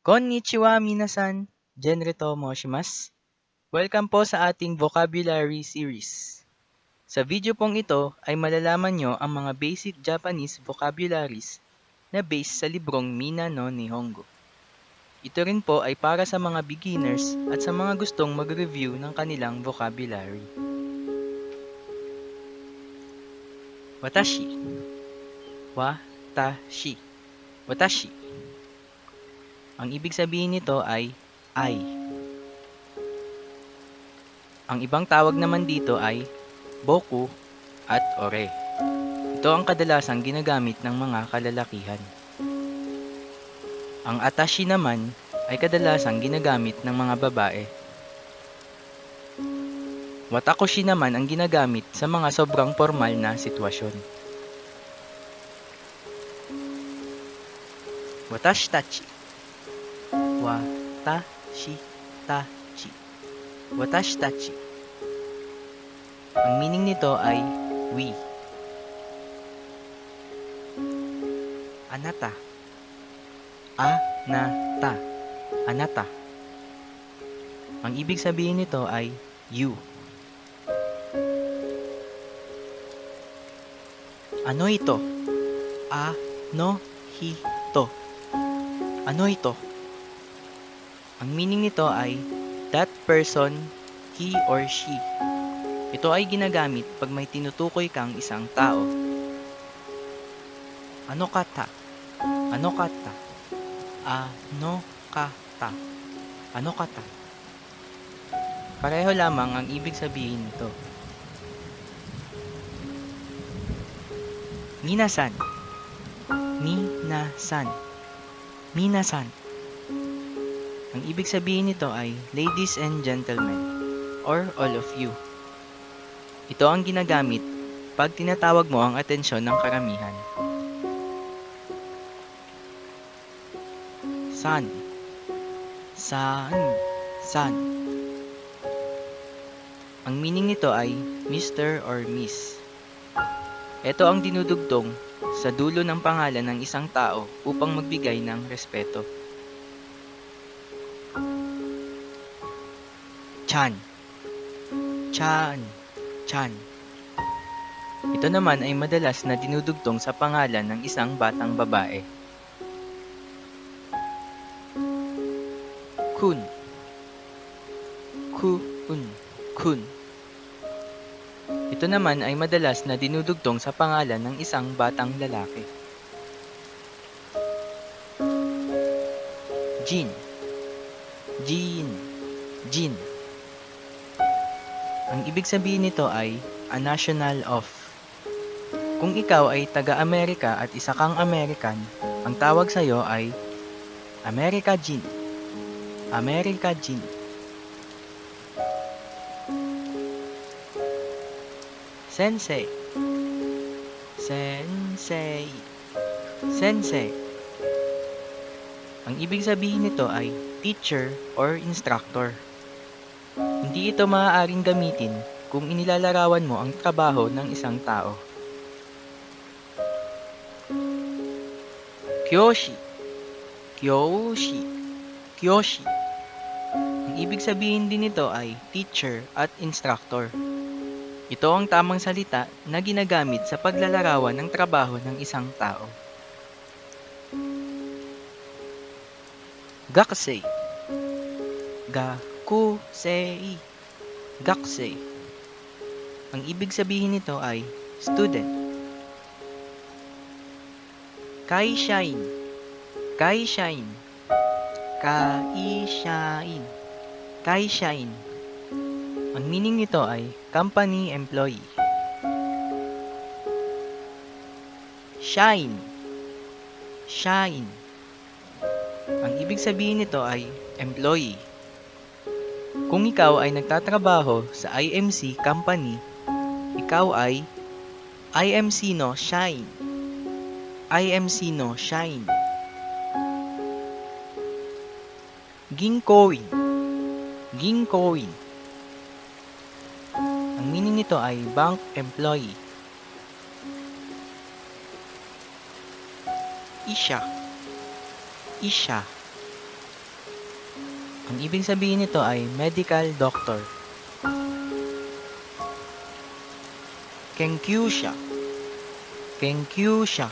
Konnichiwa minasan, Genre to moshimasu. Welcome po sa ating vocabulary series. Sa video pong ito ay malalaman nyo ang mga basic Japanese vocabularies na based sa librong Mina no Nihongo. Ito rin po ay para sa mga beginners at sa mga gustong mag-review ng kanilang vocabulary. Watashi. Watashi. Watashi. Ang ibig sabihin nito ay I. Ang ibang tawag naman dito ay boku at ore. Ito ang kadalasang ginagamit ng mga kalalakihan. Ang atashi naman ay kadalasang ginagamit ng mga babae. Watakoshi naman ang ginagamit sa mga sobrang formal na sitwasyon. Watashi tachi. Watashi tachi. Watashi tachi. Ang meaning nito ay we. Anata. Anata. Anata. Ang ibig sabihin nito ay you. Ano ito? Ano hito. Ano ito? Ang meaning nito ay that person, he or she. Ito ay ginagamit pag may tinutukoy kang isang tao. Ano kata? Ano kata? Ano kata? Ano kata? Pareho lamang ang ibig sabihin nito. Minasan. Minasan. Minasan. Ang ibig sabihin nito ay ladies and gentlemen or all of you. Ito ang ginagamit pag tinatawag mo ang atensyon ng karamihan. San. San. San. Ang meaning nito ay Mr. or Miss. Ito ang dinudugtong sa dulo ng pangalan ng isang tao upang magbigay ng respeto. Chan. Chan. Chan. Ito naman ay madalas na dinudugtong sa pangalan ng isang batang babae. Kun. Kun. Kun. Ito naman ay madalas na dinudugtong sa pangalan ng isang batang lalaki. Jin. Jin. Jin. Ang ibig sabihin nito ay a national of. Kung ikaw ay taga-Amerika at isa kang American, ang tawag sa iyo ay America Jin. America Jin. Sensei. Sensei. Sensei. Ang ibig sabihin nito ay teacher or instructor. Hindi ito maaaring gamitin kung inilalarawan mo ang trabaho ng isang tao. Kyoshi. Kyoshi. Kyoshi. Ang ibig sabihin din nito ay teacher at instructor. Ito ang tamang salita na ginagamit sa paglalarawan ng trabaho ng isang tao. Gakusei. Gakusei. Gakusei. Ang ibig sabihin nito ay student. Kaishain. Kaishain. Kaishain. Kaishain. Ang meaning nito ay company employee. Shine. Shine. Ang ibig sabihin nito ay employee. Kung ikaw ay nagtatrabaho sa IMC company, ikaw ay IMC no Shine. IMC no Shine. Ginkoin. Ginkoin. Ang meaning nito ay bank employee. Isha. Isha. Ang ibig sabihin nito ay medical doctor. Kenkyusha. Kenkyusha.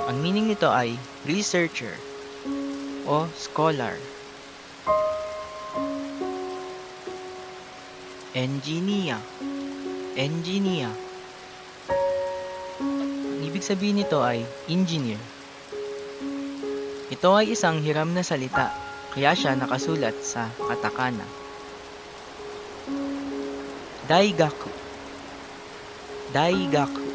Ang meaning nito ay researcher o scholar. Engineer. Engineer. Ang ibig sabihin nito ay engineer. Ito ay isang hiram na salita, kaya siya nakasulat sa katakana. Daigaku. Daigaku.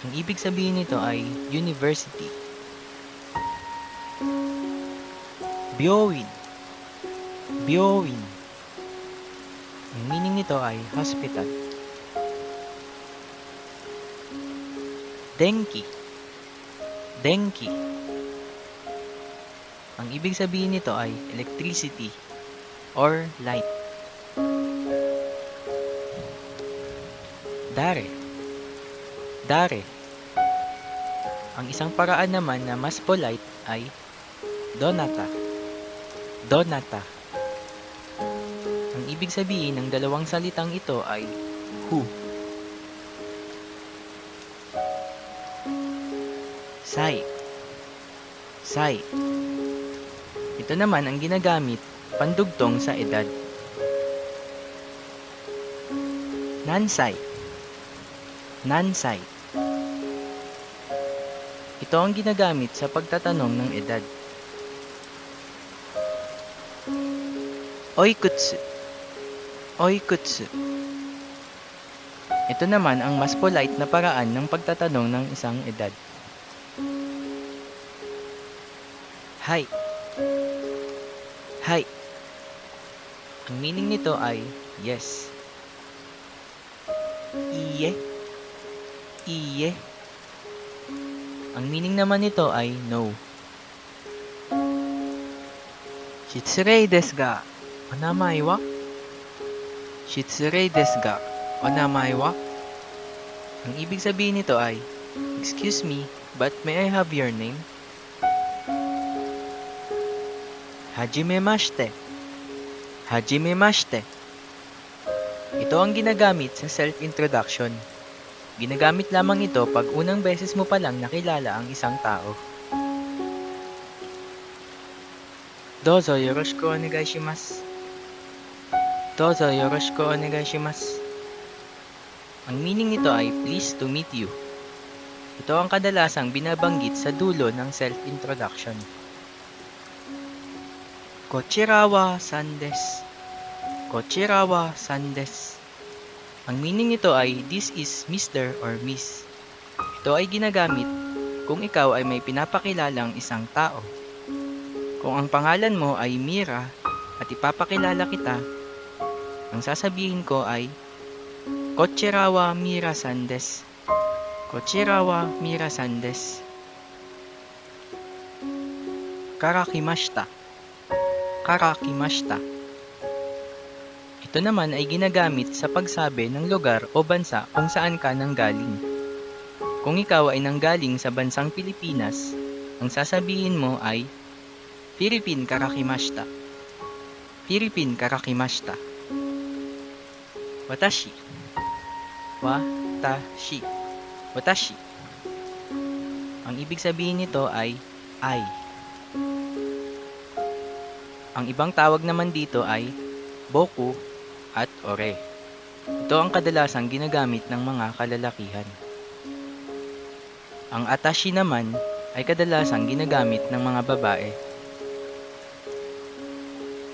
Ang ibig sabihin nito ay university. Byouin. Byouin. Ang meaning nito ay hospital. Denki. Denki. Ang ibig sabihin nito ay electricity or light. Dare. Dare. Ang isang paraan naman na mas polite ay donata. Donata. Ang ibig sabihin ng dalawang salitang ito ay who. Sai. Sai. Ito naman ang ginagamit pandugtong sa edad. Nansai. Nansai. Ito ang ginagamit sa pagtatanong ng edad. Oikutsu. Oikutsu. Ito naman ang mas polite na paraan ng pagtatanong ng isang edad. Hai. Hai. Ang meaning nito ay yes. Iye. Iye. Ang meaning naman nito ay no. Shitsurei desu ga, onamae wa? Shitsurei desu ga, onamae wa? Ang ibig sabihin nito ay, excuse me, but may I have your name? Hajimemashite. Hajimemashite. Ito ang ginagamit sa self-introduction. Ginagamit lamang ito pag unang beses mo palang nakilala ang isang tao. Dozo yoroshiku onegai shimasu. Dozo yoroshiku onegai shimasu. Ang meaning nito ay pleased to meet you. Ito ang kadalasang binabanggit sa dulo ng self-introduction. Kochira wa san desu. Kochira wa san desu. Ang meaning nito ay this is Mr. or Miss. Ito ay ginagamit kung ikaw ay may pinapakilalang isang tao. Kung ang pangalan mo ay Mira at ipapakilala kita, ang sasabihin ko ay Kochira wa Mira-san desu. Kochira wa Mira-san desu. Karakimashita. Karakimashita. Ito naman ay ginagamit sa pagsabi ng lugar o bansa kung saan ka nanggaling. Kung ikaw ay nanggaling sa bansang Pilipinas, ang sasabihin mo ay Philippine karakimashita. Philippine karakimashita. Watashi. Watashi. Watashi. Ang ibig sabihin nito ay I. Ang ibang tawag naman dito ay boku at ore. Ito ang kadalasang ginagamit ng mga kalalakihan. Ang atashi naman ay kadalasang ginagamit ng mga babae.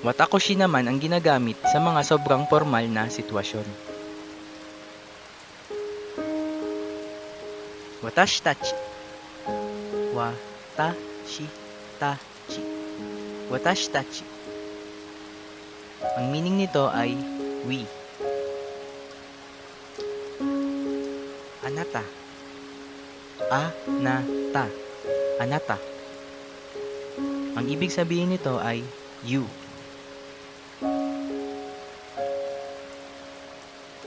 Watakoshi naman ang ginagamit sa mga sobrang formal na sitwasyon. Watashi tachi. Watashi tachi. Watashi tachi. Ang meaning nito ay we. Anata. Anata. Anata. Ang ibig sabihin nito ay you.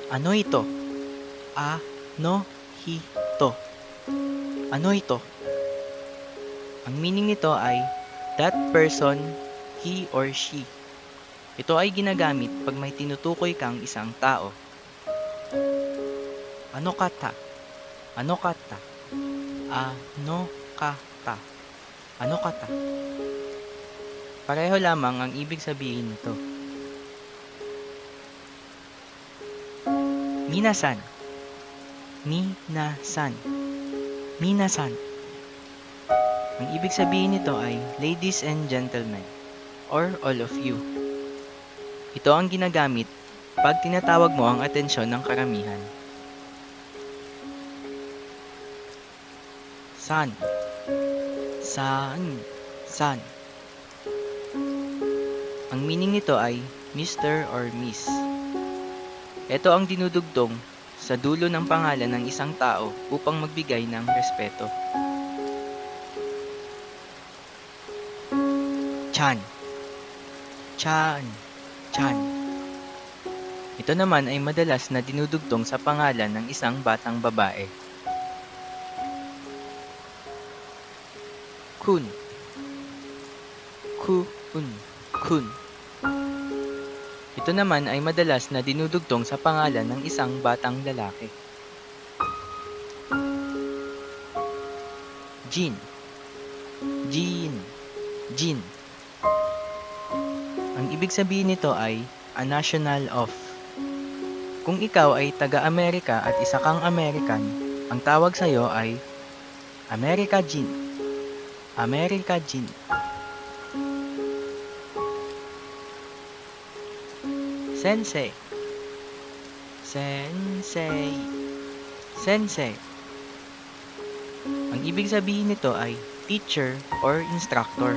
Ano ito? Ano hito. Ano ito? Ang meaning nito ay That person, he or she. Ito ay ginagamit pag may tinutukoy kang isang tao. Ano kata? Ano kata? Ano kata? Ano kata? Pareho lamang ang ibig sabihin nito. Minasan. Minasan. Minasan. Ang ibig sabihin nito ay ladies and gentlemen or all of you. Ito ang ginagamit pag tinatawag mo ang atensyon ng karamihan. San. San. San. Ang meaning nito ay Mr. or Miss. Ito ang dinudugtong sa dulo ng pangalan ng isang tao upang magbigay ng respeto. Chan. Chan. Chan. Ito naman ay madalas na dinudugtong sa pangalan ng isang batang babae. Kun. Kun. Kun. Ito naman ay madalas na dinudugtong sa pangalan ng isang batang lalaki. Jin. Jin. Jin. Ang ibig sabihin nito ay a national of. Kung ikaw ay taga-Amerika at isa kang American, ang tawag sa iyo ay America Jin. America Jin. Sensei. Sensei. Sensei. Ang ibig sabihin nito ay teacher or instructor.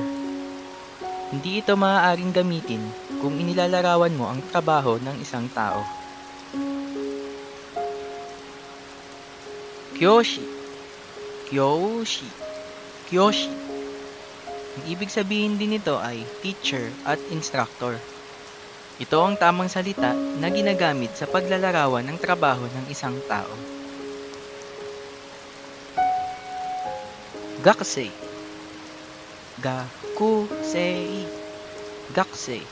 Hindi ito maaaring gamitin kung inilalarawan mo ang trabaho ng isang tao. Kyoshi. Kyoshi. Kyoshi. Ang ibig sabihin din nito ay teacher at instructor. Ito ang tamang salita na ginagamit sa paglalarawan ng trabaho ng isang tao. Gakusei. Gakusei. Gakusei.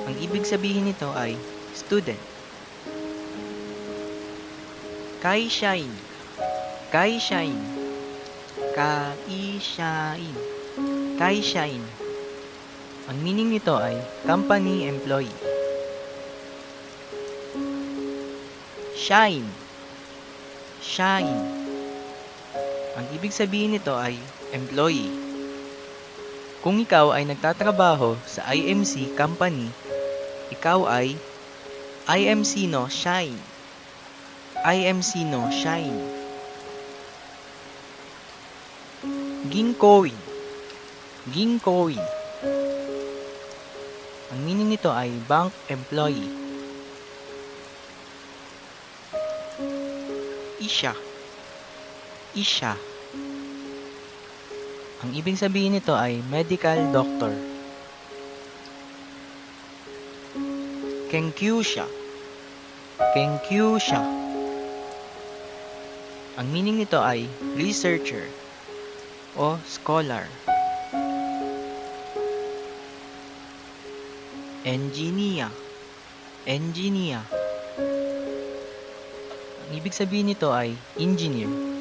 Ang ibig sabihin nito ay student. Kaishain. Kaishain. Kaishain. Kaishain. Ang meaning nito ay company employee. Shine. Shine. Ang ibig sabihin nito ay employee. Kung ikaw ay nagtatrabaho sa IMC company, ikaw ay IMC no Shine. IMC no Shine. Ginkoin. Ginkoin. Ang meaning nito ay bank employee. Isha. Isha. Ang ibig sabihin nito ay medical doctor. Kenkyusha. Kenkyusha. Ang meaning nito ay researcher o scholar. Engineer. Engineer. Ang ibig sabihin nito ay engineer.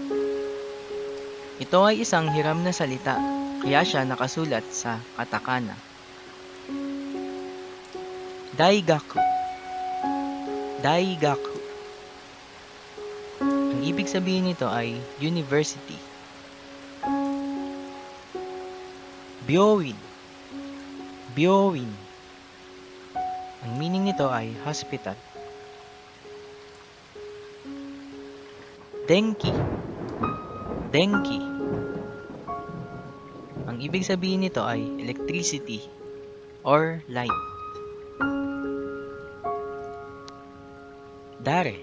Ito ay isang hiram na salita, kaya siya nakasulat sa katakana. Daigaku. Daigaku. Ang ibig sabihin nito ay university. Byouin. Byouin. Ang meaning nito ay hospital. Denki. Denki. Ang ibig sabihin nito ay electricity or light. Dare.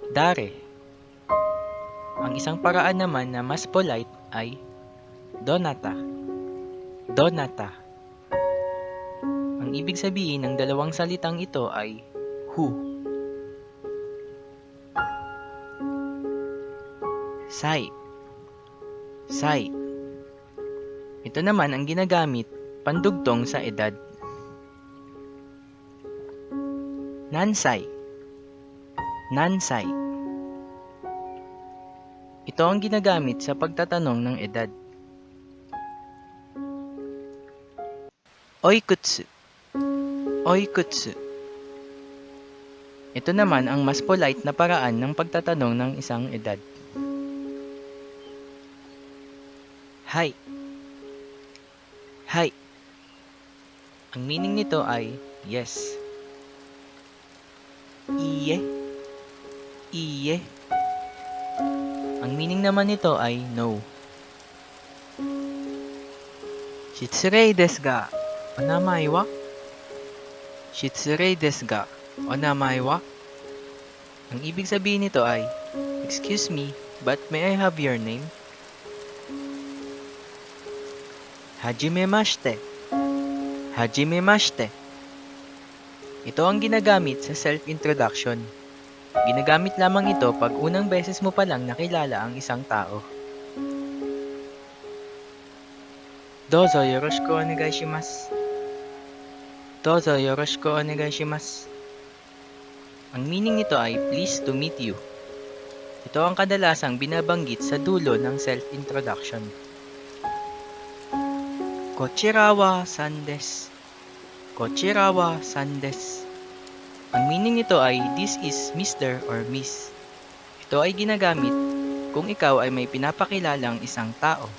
Dare. Ang isang paraan naman na mas polite ay donata. Donata. Ang ibig sabihin ng dalawang salitang ito ay who. Sai. Sai. Ito naman ang ginagamit pandugtong sa edad. Nansay. Nansay. Ito ang ginagamit sa pagtatanong ng edad. Oikutsu. Oikutsu. Ito naman ang mas polite na paraan ng pagtatanong ng isang edad. Hi. Hi. Ang meaning nito ay yes. Iye. Iye. Ang meaning naman nito ay no. Shitsurei desu ga, onamai wa? Shitsurei desu ga, onamai wa? Ang ibig sabihin nito ay, excuse me, but may I have your name? Hajimemashite. Hajimemashite. Ito ang ginagamit sa self-introduction. Ginagamit lamang ito pag unang beses mo pa lang nakilala ang isang tao. Dozo yoroshiku onegai shimasu. Dozo yoroshiku onegai shimasu. Ang meaning nito ay pleased to meet you. Ito ang kadalasang binabanggit sa dulo ng self-introduction. Kochira wa san desu. Kochira wa san desu. Ang meaning nito ay this is Mr. or Miss. Ito ay ginagamit kung ikaw ay may pinapakilalang isang tao.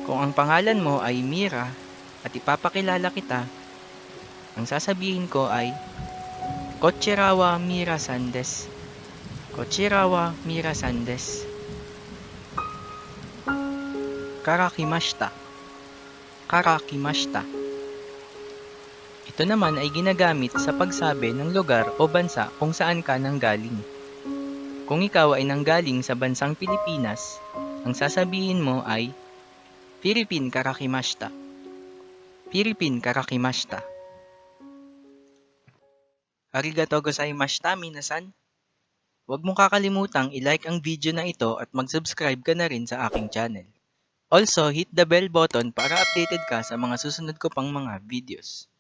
Kung ang pangalan mo ay Mira at ipapakilala kita, ang sasabihin ko ay Kochira wa Mira-san desu. Kochira wa Mira-san desu. Karakimashita. Karakimashita. Ito naman ay ginagamit sa pagsabi ng lugar o bansa kung saan ka nanggaling. Kung ikaw ay nanggaling sa bansang Pilipinas, ang sasabihin mo ay Philippine karakimashita. Philippine karakimashita. Arigatou gozaimashita, minasan. Huwag mong kakalimutang i-like ang video na ito at mag-subscribe ka na rin sa aking channel. Also, hit the bell button para updated ka sa mga susunod ko pang mga videos.